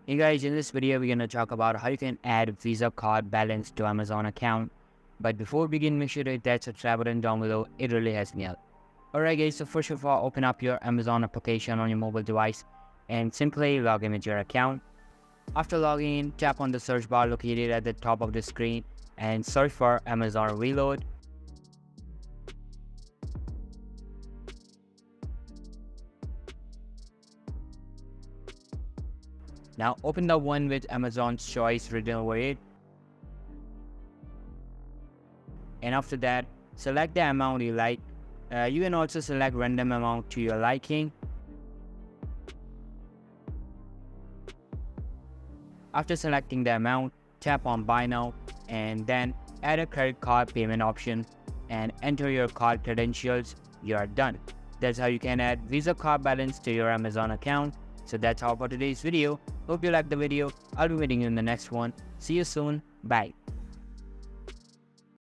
Hey guys, in this video we're going to talk about how you can add Visa card balance to Amazon account. But before we begin, make sure to hit that subscribe button down below. It really helps me out. Alright guys, so first of all, open up your Amazon application on your mobile device and simply log in with your account. After logging in, tap on the search bar located at the top of the screen and search for Amazon Reload. Now open the one with Amazon's choice written over it. And after that, select the amount you like. You can also select random amount to your liking. After selecting the amount, tap on Buy Now and then add a credit card payment option and enter your card credentials. You are done. That's how you can add Visa card balance to your Amazon account. So that's all for today's video. Hope you liked the video. I'll be meeting you in the next one. See you soon. Bye.